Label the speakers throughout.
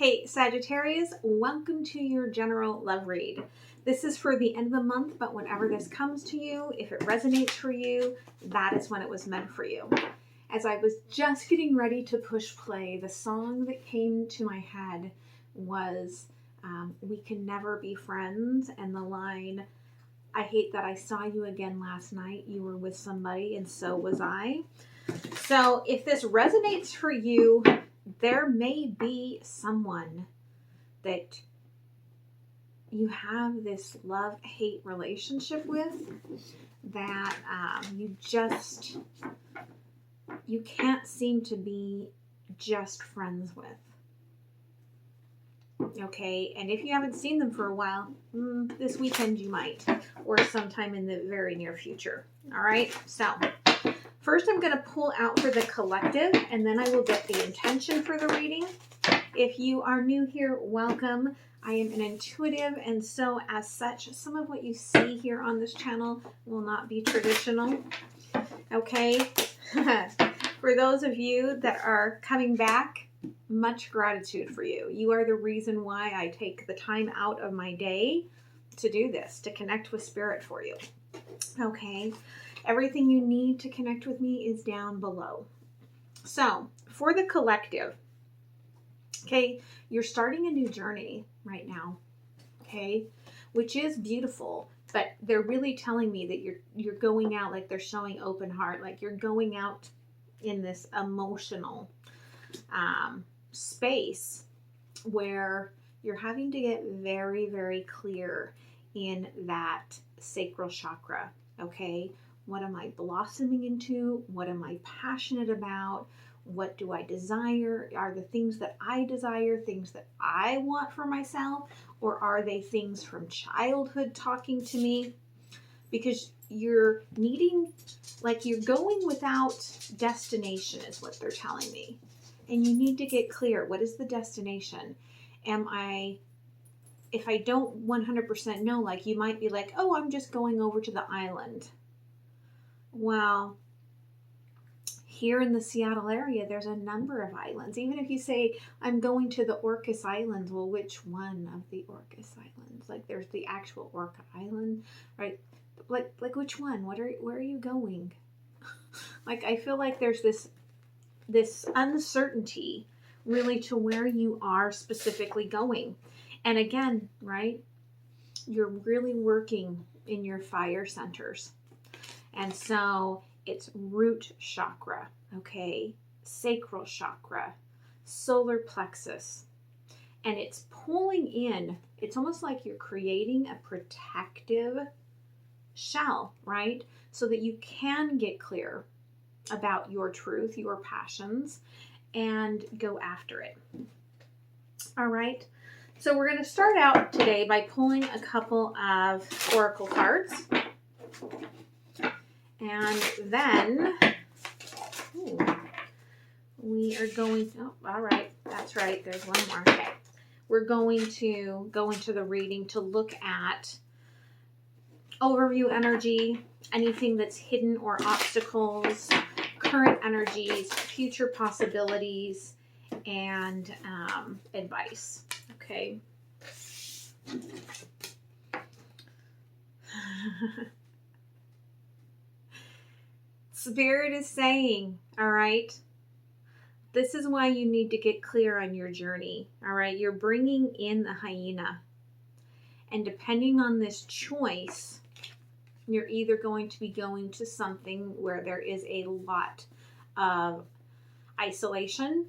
Speaker 1: Hey Sagittarius, welcome to your general love read. This is for the end of the month, but whenever this comes to you, if it resonates for you, that is when it was meant for you. As I was just getting ready to push play, the song that came to my head was We Can Never Be Friends, and the line, I hate that I saw you again last night. You were with somebody and so was I. So if this resonates for you, there may be someone that you have this love-hate relationship with that you can't seem to be just friends with. Okay, and if you haven't seen them for a while, this weekend you might, or sometime in the very near future. All right, so first I'm going to pull out for the collective, and then I will get the intention for the reading. If you are new here, welcome. I am an intuitive, and so as such, some of what you see here on this channel will not be traditional. Okay? For those of you that are coming back, much gratitude for you. You are the reason why I take the time out of my day to do this, to connect with Spirit for you. Okay? Everything you need to connect with me is down below. So, for the collective, okay, you're starting a new journey right now, okay, which is beautiful, but they're really telling me that you're going out, like they're showing open heart, like you're going out in this emotional space where you're having to get very, very clear in that sacral chakra, okay? What am I blossoming into? What am I passionate about? What do I desire? Are the things that I desire things that I want for myself? Or are they things from childhood talking to me? Because you're needing, like you're going without destination is what they're telling me. And you need to get clear. What is the destination? If I don't 100% know, like you might be like, oh, I'm just going over to the island. Well, here in the Seattle area, there's a number of islands. Even if you say, I'm going to the Orcas Islands, well, which one of the Orcas Islands? Like, there's the actual Orca Island, right? Like which one? Where are you going? Like, I feel like there's this uncertainty really to where you are specifically going. And again, right, you're really working in your fire centers. And so it's root chakra, okay, sacral chakra, solar plexus, and it's pulling in. It's almost like you're creating a protective shell, right? So that you can get clear about your truth, your passions, and go after it. All right. So we're going to start out today by pulling a couple of oracle cards. And then we are going to, all right, that's right, there's one more. Okay. We're going to go into the reading to look at overview energy, anything that's hidden or obstacles, current energies, future possibilities, and advice. Okay. Spirit is saying, all right, this is why you need to get clear on your journey. All right. You're bringing in the hyena. And depending on this choice, you're either going to be going to something where there is a lot of isolation,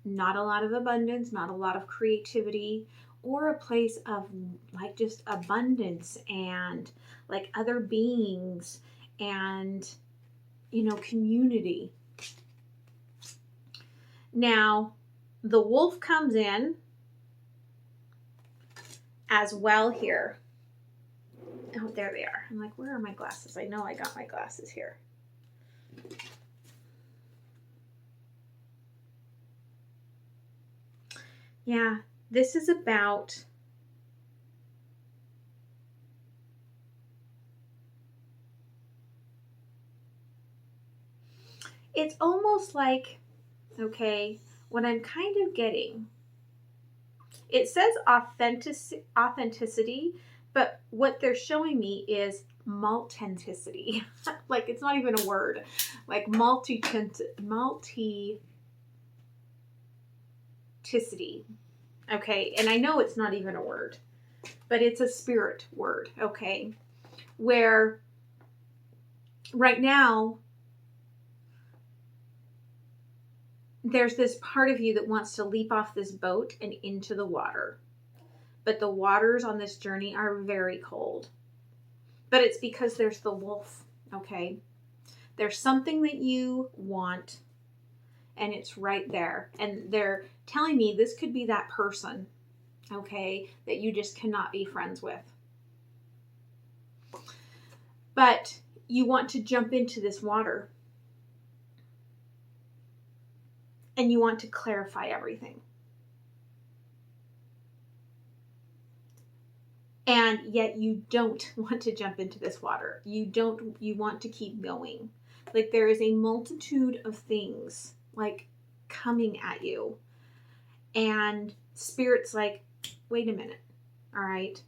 Speaker 1: not a lot of abundance, not a lot of creativity, or a place of like just abundance and like other beings and, you know, community. Now, the wolf comes in as well here. Oh, there they are. I'm like, where are my glasses? I know I got my glasses here. Yeah, this is about it's almost like, okay, what I'm kind of getting It says authenticity, but what they're showing me is multenticity. Like, it's not even a word. Like multi-ticity. Okay, and I know it's not even a word, but it's a spirit word, okay? Where right now, there's this part of you that wants to leap off this boat and into the water. But the waters on this journey are very cold. But it's because there's the wolf, okay? There's something that you want, and it's right there. And they're telling me this could be that person, okay, that you just cannot be friends with. But you want to jump into this water. And you want to clarify everything. And yet you don't want to jump into this water. You want to keep going. Like, there is a multitude of things like coming at you. And Spirit's like, wait a minute. All right.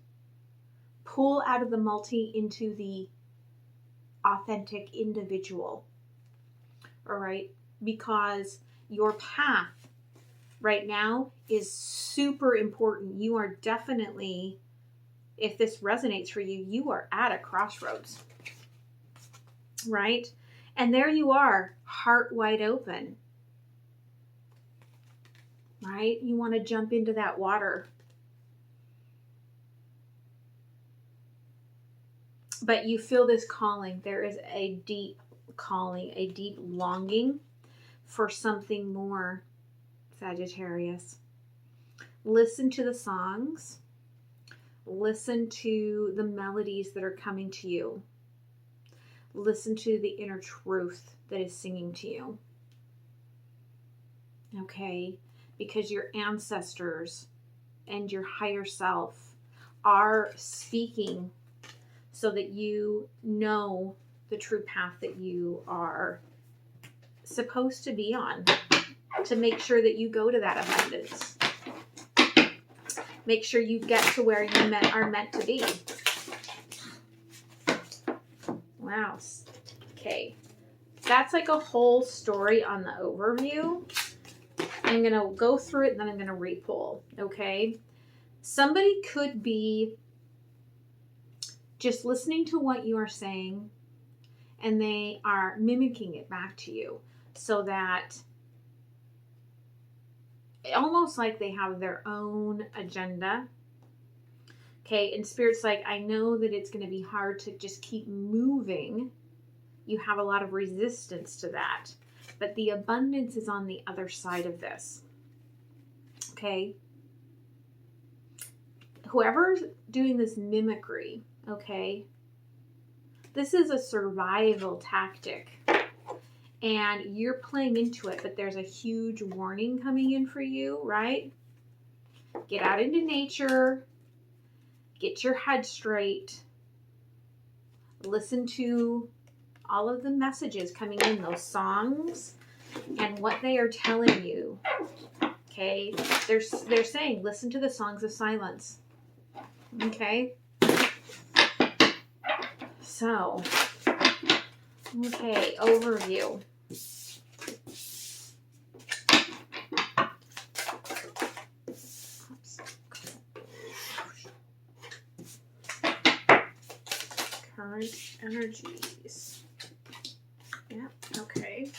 Speaker 1: Pull out of the multi into the authentic individual. All right. Because your path right now is super important. You are definitely, if this resonates for you, you are at a crossroads, right? And there you are, heart wide open, right? You want to jump into that water. But you feel this calling. There is a deep calling, a deep longing for something more, Sagittarius. Listen to the songs. Listen to the melodies that are coming to you. Listen to the inner truth that is singing to you. Okay? Because your ancestors and your higher self are speaking so that you know the true path that you are supposed to be on, to make sure that you go to that abundance. Make sure you get to where you are meant to be. Wow. Okay. That's like a whole story on the overview. I'm going to go through it and then I'm going to re-pull. Okay. Somebody could be just listening to what you are saying and they are mimicking it back to you so that almost like they have their own agenda. Okay, and Spirit's like, I know that it's going to be hard to just keep moving. You have a lot of resistance to that. But the abundance is on the other side of this. Okay? Whoever's doing this mimicry, okay, this is a survival tactic. And you're playing into it, but there's a huge warning coming in for you, right? Get out into nature. Get your head straight. Listen to all of the messages coming in, those songs, and what they are telling you. Okay? They're saying, listen to the songs of silence. Okay? So, okay, overview. Current energies. Yeah, okay.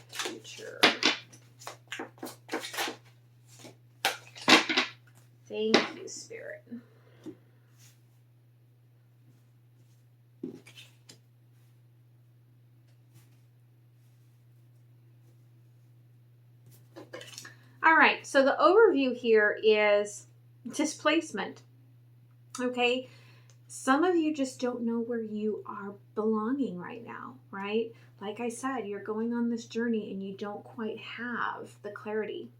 Speaker 1: Future. Thank you, Spirit. All right, so the overview here is displacement. Okay, some of you just don't know where you are belonging right now, right? Like I said, you're going on this journey and you don't quite have the clarity.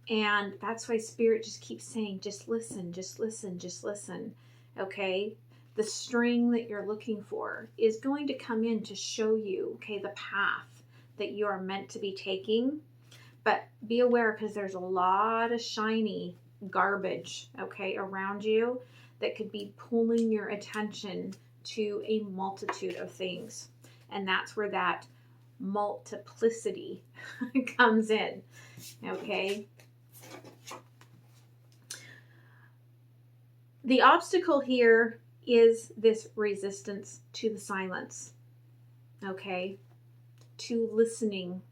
Speaker 1: And that's why Spirit just keeps saying, just listen, just listen, just listen. Okay, the string that you're looking for is going to come in to show you, okay, the path that you are meant to be taking. But be aware, because there's a lot of shiny garbage, okay, around you that could be pulling your attention to a multitude of things. And that's where that multiplicity comes in, okay? The obstacle here is this resistance to the silence, okay? To listening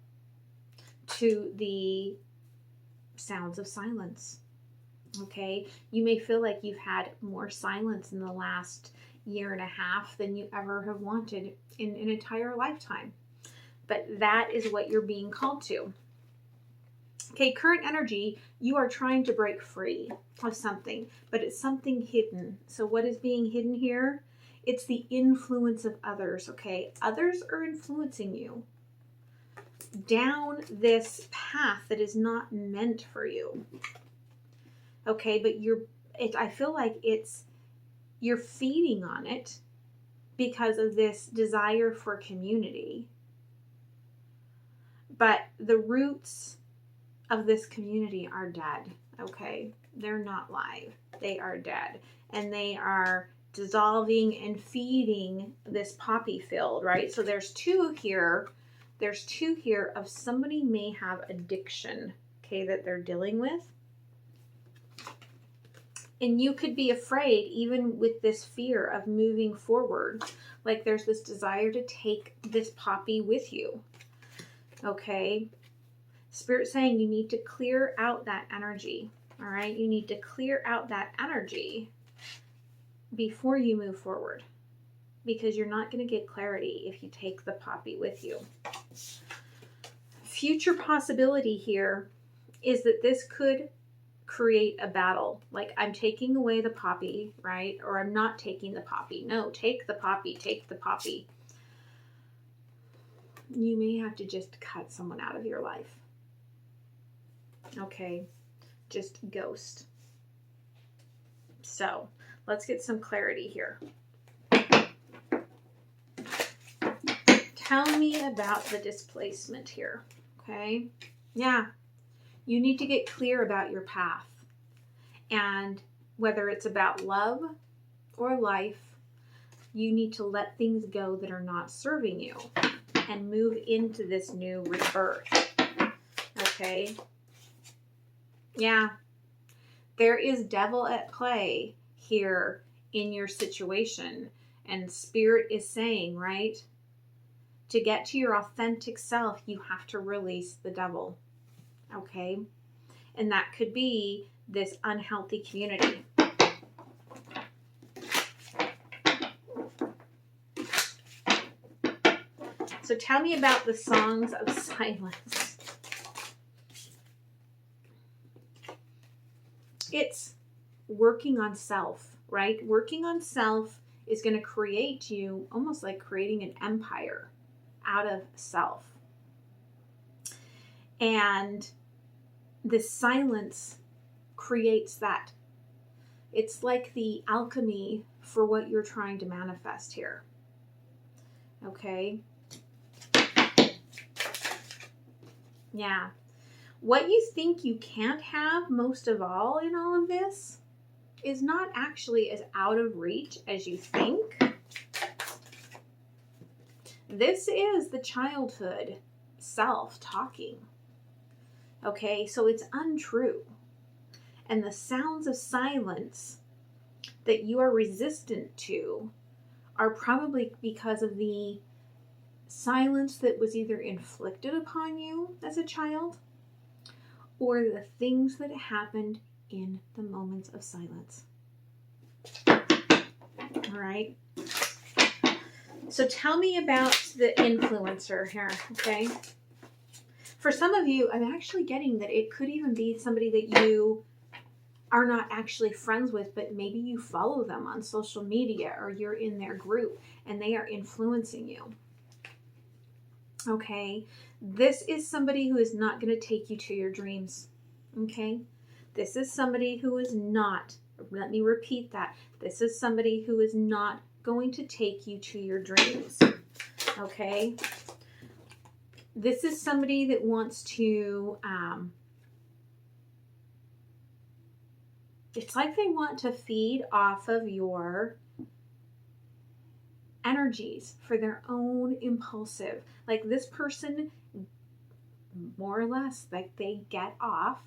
Speaker 1: to the sounds of silence, okay? You may feel like you've had more silence in the last year and a half than you ever have wanted in an entire lifetime. But that is what you're being called to. Okay, current energy, you are trying to break free of something, but it's something hidden. So what is being hidden here? It's the influence of others, okay? Others are influencing you down this path that is not meant for you. Okay, but I feel like you're feeding on it because of this desire for community. But the roots of this community are dead, okay? They're not live. They are dead. And they are dissolving and feeding this poppy field, right? So there's two here. There's two here of somebody may have addiction, okay, that they're dealing with. And you could be afraid, even with this fear of moving forward. Like there's this desire to take this poppy with you, okay? Spirit saying you need to clear out that energy, all right? You need to clear out that energy before you move forward, because you're not going to get clarity if you take the poppy with you. Future possibility here is that this could create a battle. Like, I'm taking away the poppy, right? Or I'm not taking the poppy. No, take the poppy, take the poppy. You may have to just cut someone out of your life. Okay, just ghost. So let's get some clarity here. Tell me about the displacement here, okay? Yeah, you need to get clear about your path. And whether it's about love or life, you need to let things go that are not serving you and move into this new rebirth, okay? Yeah, there is devil at play here in your situation. And Spirit is saying, right, to get to your authentic self, you have to release the devil, okay? And that could be this unhealthy community. So tell me about the songs of silence. It's working on self, right? Working on self is going to create you almost like creating an empire out of self. And this silence creates that. It's like the alchemy for what you're trying to manifest here. Okay? Yeah. What you think you can't have most of all in all of this is not actually as out of reach as you think. This is the childhood self talking. Okay, so it's untrue. And the sounds of silence that you are resistant to are probably because of the silence that was either inflicted upon you as a child or the things that happened in the moments of silence. All right. So tell me about the influencer here, okay? For some of you, I'm actually getting that it could even be somebody that you are not actually friends with, but maybe you follow them on social media or you're in their group and they are influencing you. Okay? This is somebody who is not going to take you to your dreams. Okay? This is somebody who is not, let me repeat that. This is somebody who is not going to take you to your dreams. Okay? This is somebody that wants to, it's like they want to feed off of your energies for their own impulsive. Like this person, more or less, like they get off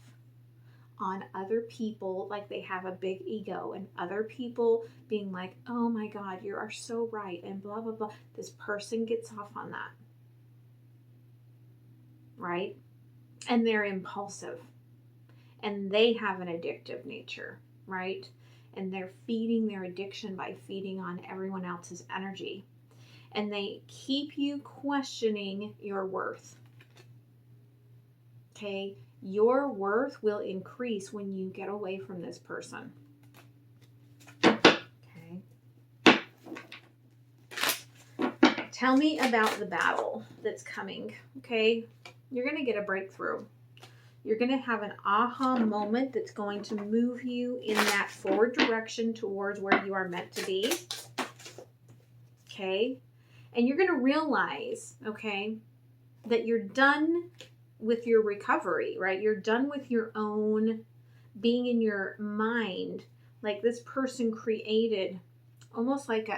Speaker 1: on other people, like they have a big ego, and other people being like, oh my God, you are so right, and blah, blah, blah. This person gets off on that, right? And they're impulsive, and they have an addictive nature, right? And they're feeding their addiction by feeding on everyone else's energy. And they keep you questioning your worth. Okay? Your worth will increase when you get away from this person. Okay? Tell me about the battle that's coming. Okay? You're going to get a breakthrough. You're going to have an aha moment that's going to move you in that forward direction towards where you are meant to be. Okay? And you're going to realize, okay, that you're done with your recovery, right? You're done with your own being in your mind. Like this person created almost like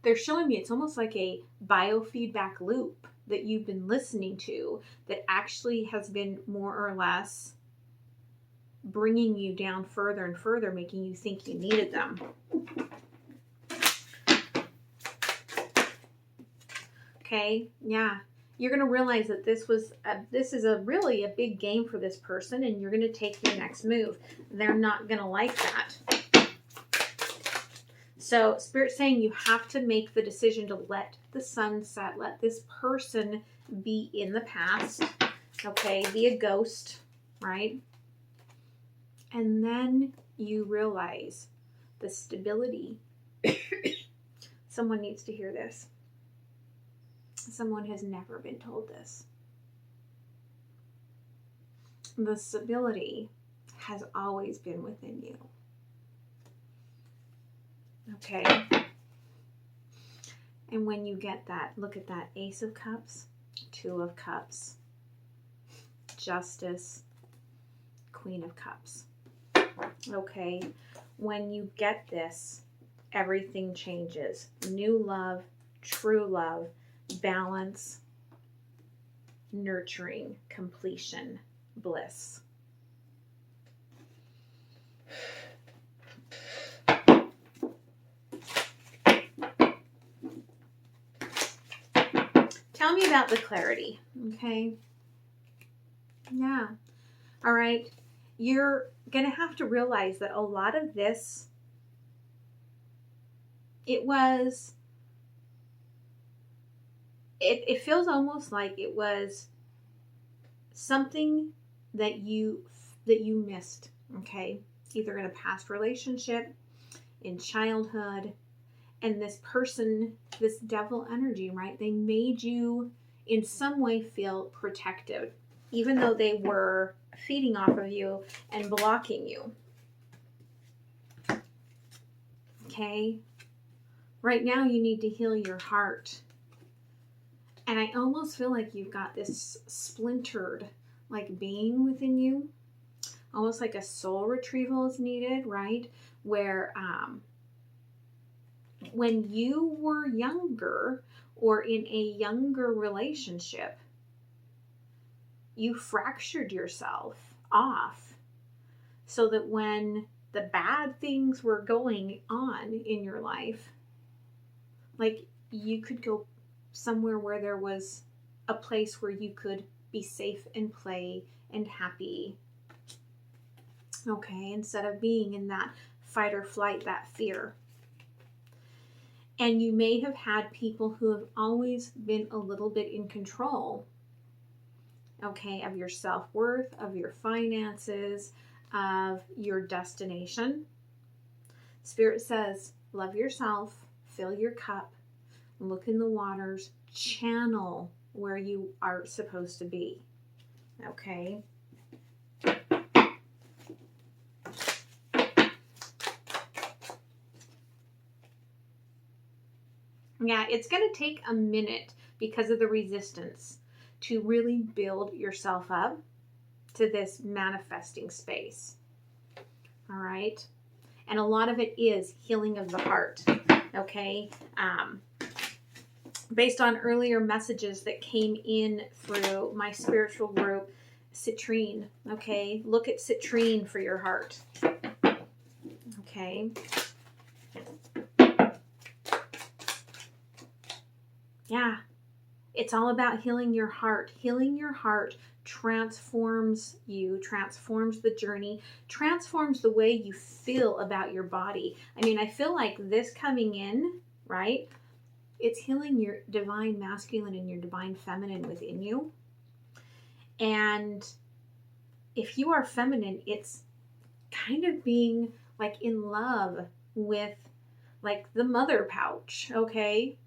Speaker 1: they're showing me it's almost like a biofeedback loop that you've been listening to that actually has been more or less bringing you down further and further, making you think you needed them. Okay, yeah. You're going to realize that this is really a big game for this person, and you're going to take your next move. They're not going to like that. So Spirit's saying you have to make the decision to let the sun set, let this person be in the past, okay, be a ghost, right? And then you realize the stability. Someone needs to hear this. Someone has never been told this. The stability has always been within you. Okay? And when you get that, look at that Ace of Cups, Two of Cups, Justice, Queen of Cups. Okay? When you get this, everything changes. New love, true love, balance, nurturing, completion, bliss. Tell me about the clarity, okay? Yeah. All right. You're going to have to realize that a lot of this, it feels almost like it was something that you missed, okay? Either in a past relationship, in childhood, and this person, this devil energy, right? They made you in some way feel protected, even though they were feeding off of you and blocking you. Okay? Right now you need to heal your heart. And I almost feel like you've got this splintered, like, being within you. Almost like a soul retrieval is needed, right? Where when you were younger or in a younger relationship, you fractured yourself off so that when the bad things were going on in your life, like, you could go somewhere where there was a place where you could be safe and play and happy. Okay, instead of being in that fight or flight, that fear. And you may have had people who have always been a little bit in control, okay, of your self-worth, of your finances, of your destination. Spirit says, love yourself, fill your cup, look in the waters, channel where you are supposed to be, okay? Yeah, it's going to take a minute because of the resistance to really build yourself up to this manifesting space. All right. And a lot of it is healing of the heart. Okay. Based on earlier messages that came in through my spiritual group, citrine. Okay. Look at citrine for your heart. Okay. Yeah. It's all about healing your heart. Healing your heart transforms you, transforms the journey, transforms the way you feel about your body. I mean, I feel like this coming in, right? It's healing your divine masculine and your divine feminine within you. And if you are feminine, it's kind of being like in love with like the mother pouch, okay?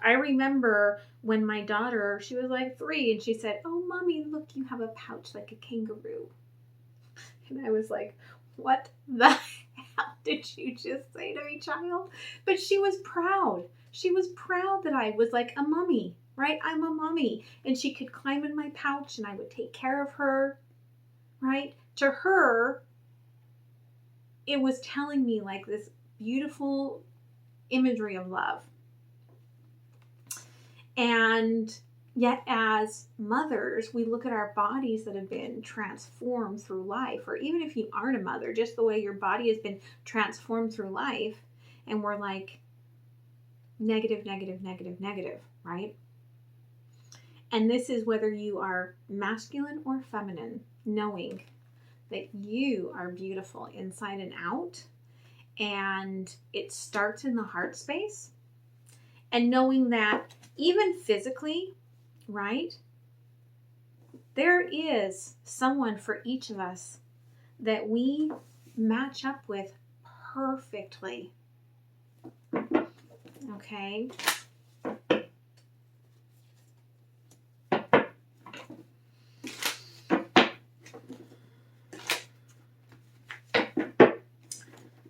Speaker 1: I remember when my daughter, she was like 3, and she said, "Oh, mommy, look, you have a pouch like a kangaroo." And I was like, what the hell did you just say to me, child? But she was proud. She was proud that I was like a mommy, right? I'm a mommy. And she could climb in my pouch and I would take care of her, right? To her, it was telling me like this beautiful imagery of love. And yet as mothers, we look at our bodies that have been transformed through life, or even if you aren't a mother, just the way your body has been transformed through life, and we're like negative, negative, negative, negative, right? And this is whether you are masculine or feminine, knowing that you are beautiful inside and out, and it starts in the heart space, and knowing that even physically, right? There is someone for each of us that we match up with perfectly. Okay?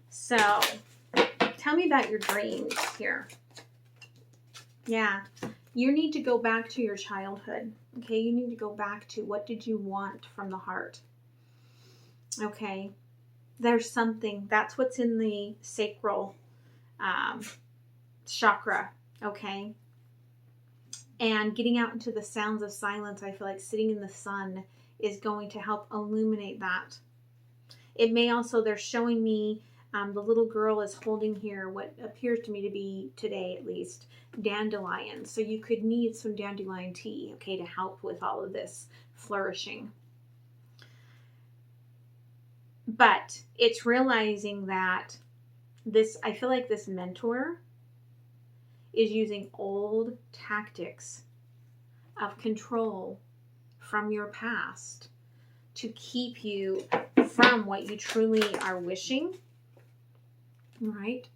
Speaker 1: So, tell me about your dreams here. Yeah. You need to go back to your childhood. Okay, you need to go back to what did you want from the heart. Okay, there's something. That's what's in the sacral chakra. Okay, and getting out into the sounds of silence, I feel like sitting in the sun is going to help illuminate that. It may also, they're showing me the little girl is holding here what appears to me to be, today at least, dandelions. So you could need some dandelion tea, okay, to help with all of this flourishing. But it's realizing that this, I feel like this mentor is using old tactics of control from your past to keep you from what you truly are wishing, right?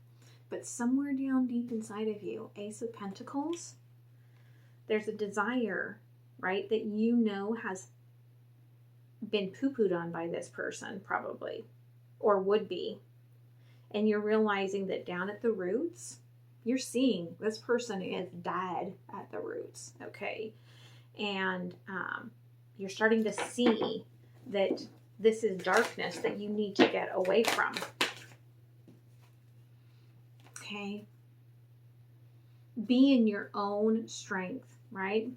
Speaker 1: But somewhere down deep inside of you, Ace of Pentacles, there's a desire, right, that you know has been poo-pooed on by this person, probably, or would be. And you're realizing that down at the roots, you're seeing this person is dead at the roots, okay? And you're starting to see that this is darkness that you need to get away from. Okay? Be in your own strength, right?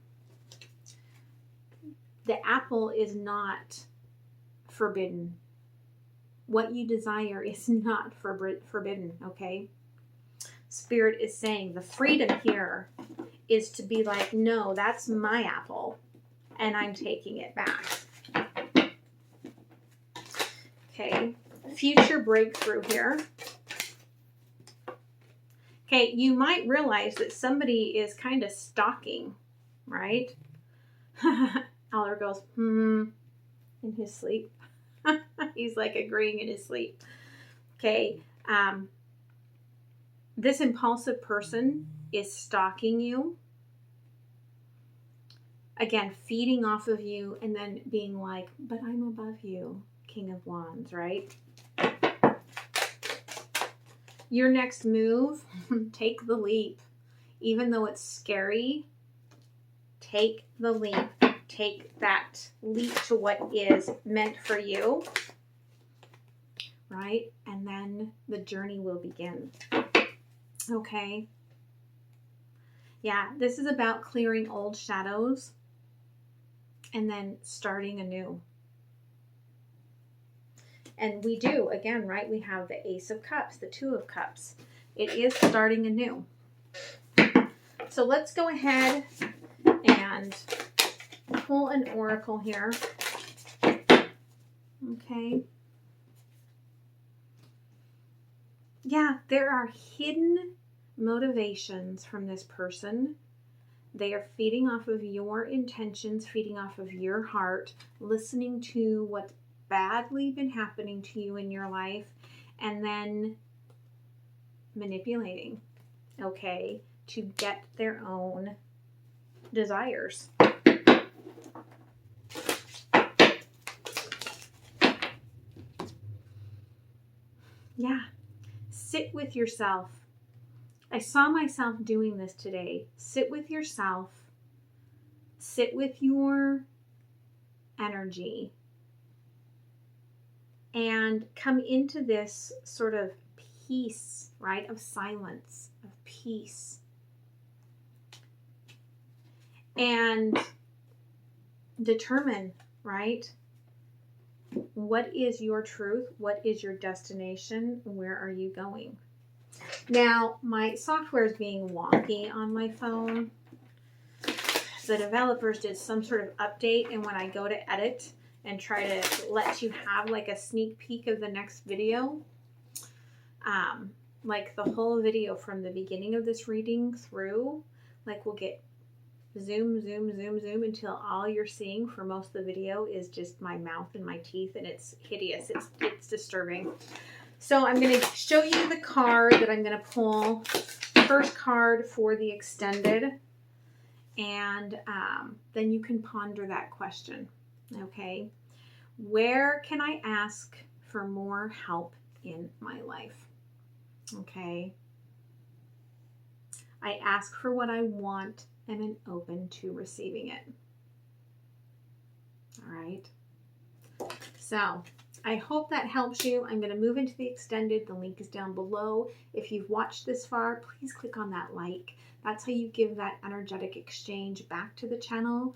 Speaker 1: The apple is not forbidden. What you desire is not forbidden, okay? Spirit is saying the freedom here is to be like, no, that's my apple, and I'm taking it back. Okay, future breakthrough here. Okay, you might realize that somebody is kind of stalking, right? Aller goes, in his sleep. He's like agreeing in his sleep. Okay, this impulsive person is stalking you. Again, feeding off of you and then being like, but I'm above you, King of Wands, right? Your next move, take the leap. Even though it's scary, take the leap. take that leap to what is meant for you, right? And then the journey will begin. Okay. Yeah, this is about clearing old shadows and then starting anew. And we do, again, right? We have the Ace of Cups, the Two of Cups. It is starting anew. So let's go ahead and pull an oracle here. Okay. Yeah, there are hidden motivations from this person. They are feeding off of your intentions, feeding off of your heart, listening to what's badly been happening to you in your life, and then manipulating, okay, to get their own desires. Yeah, sit with yourself. I saw myself doing this today. Sit with yourself. Sit with your energy. And come into this sort of peace, right? Of silence, of peace. And determine, right? What is your truth? What is your destination? Where are you going? Now, my software is being wonky on my phone. The developers did some sort of update, and when I go to edit and try to let you have like a sneak peek of the next video, like the whole video from the beginning of this reading through, like we'll get zoom, zoom, zoom, zoom until all you're seeing for most of the video is just my mouth and my teeth, and it's hideous. It's disturbing. So I'm going to show you the card that I'm going to pull. First card for the extended, and then you can ponder that question. Okay, where can I ask for more help in my life? Okay, I ask for what I want and am open to receiving it. All right, so I hope that helps you. I'm going to move into the extended. The link is down below. If you've watched this far, please click on that like. That's how you give that energetic exchange back to the channel.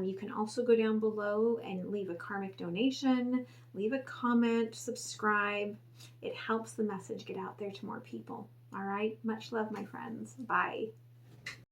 Speaker 1: You can also go down below and leave a karmic donation, leave a comment, subscribe. It helps the message get out there to more people. All right. Much love, my friends. Bye.